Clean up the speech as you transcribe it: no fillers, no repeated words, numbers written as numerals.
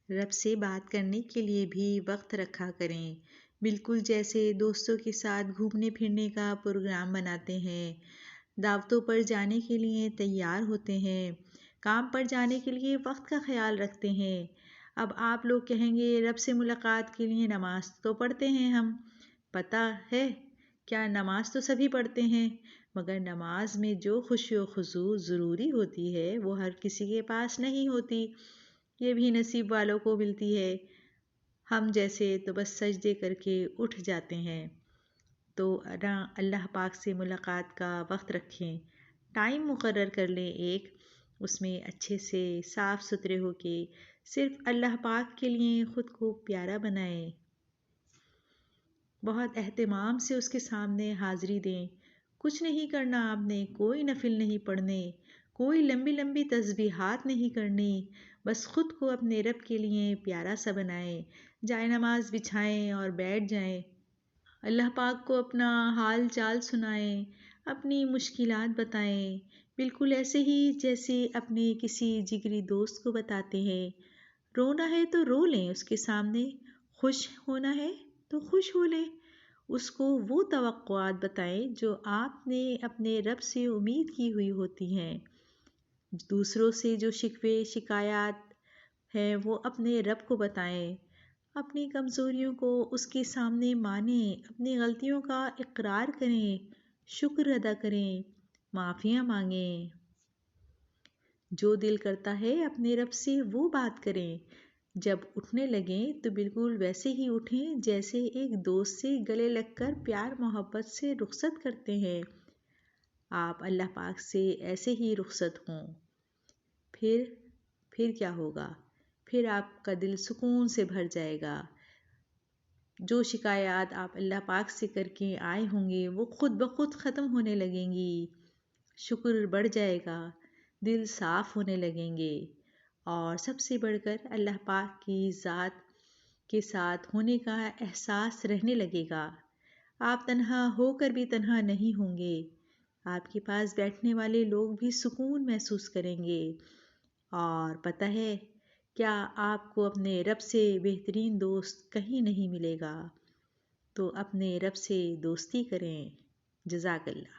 رب سے بات کرنے کے لیے بھی وقت رکھا کریں، بالکل جیسے دوستوں کے ساتھ گھومنے پھرنے کا پروگرام بناتے ہیں، دعوتوں پر جانے کے لیے تیار ہوتے ہیں، کام پر جانے کے لیے وقت کا خیال رکھتے ہیں۔ اب آپ لوگ کہیں گے رب سے ملاقات کے لیے نماز تو پڑھتے ہیں ہم، پتہ ہے کیا نماز تو سبھی پڑھتے ہیں، مگر نماز میں جو خشوع و خضوع ضروری ہوتی ہے وہ ہر کسی کے پاس نہیں ہوتی، یہ بھی نصیب والوں کو ملتی ہے۔ ہم جیسے تو بس سجدے کر کے اٹھ جاتے ہیں۔ تو اللہ پاک سے ملاقات کا وقت رکھیں، ٹائم مقرر کر لیں ایک، اس میں اچھے سے صاف ستھرے ہو کے صرف اللہ پاک کے لیے خود کو پیارا بنائیں، بہت اہتمام سے اس کے سامنے حاضری دیں۔ کچھ نہیں کرنا آپ نے، کوئی نفل نہیں پڑھنے، کوئی لمبی لمبی تسبیحات نہیں کرنی، بس خود کو اپنے رب کے لیے پیارا سا بنائیں، جائے نماز بچھائیں اور بیٹھ جائیں، اللہ پاک کو اپنا حال چال سنائیں، اپنی مشکلات بتائیں، بالکل ایسے ہی جیسے اپنے کسی جگری دوست کو بتاتے ہیں۔ رونا ہے تو رو لیں اس کے سامنے، خوش ہونا ہے تو خوش ہو لیں، اس کو وہ توقعات بتائیں جو آپ نے اپنے رب سے امید کی ہوئی ہوتی ہیں۔ دوسروں سے جو شکوے شکایات ہیں وہ اپنے رب کو بتائیں، اپنی کمزوریوں کو اس کے سامنے مانیں، اپنی غلطیوں کا اقرار کریں، شکر ادا کریں، معافیاں مانگیں۔ جو دل کرتا ہے اپنے رب سے وہ بات کریں، جب اٹھنے لگیں تو بالکل ویسے ہی اٹھیں جیسے ایک دوست سے گلے لگ کر پیار محبت سے رخصت کرتے ہیں، آپ اللہ پاک سے ایسے ہی رخصت ہوں، پھر کیا ہوگا؟ پھر آپ کا دل سکون سے بھر جائے گا، جو شکایات آپ اللہ پاک سے کر کے آئے ہوں گے وہ خود بخود ختم ہونے لگیں گی، شکر بڑھ جائے گا، دل صاف ہونے لگیں گے، اور سب سے بڑھ کر اللہ پاک کی ذات کے ساتھ ہونے کا احساس رہنے لگے گا۔ آپ تنہا ہو کر بھی تنہا نہیں ہوں گے، آپ کے پاس بیٹھنے والے لوگ بھی سکون محسوس کریں گے، اور پتہ ہے کیا آپ کو اپنے رب سے بہترین دوست کہیں نہیں ملے گا، تو اپنے رب سے دوستی کریں۔ جزاک اللہ۔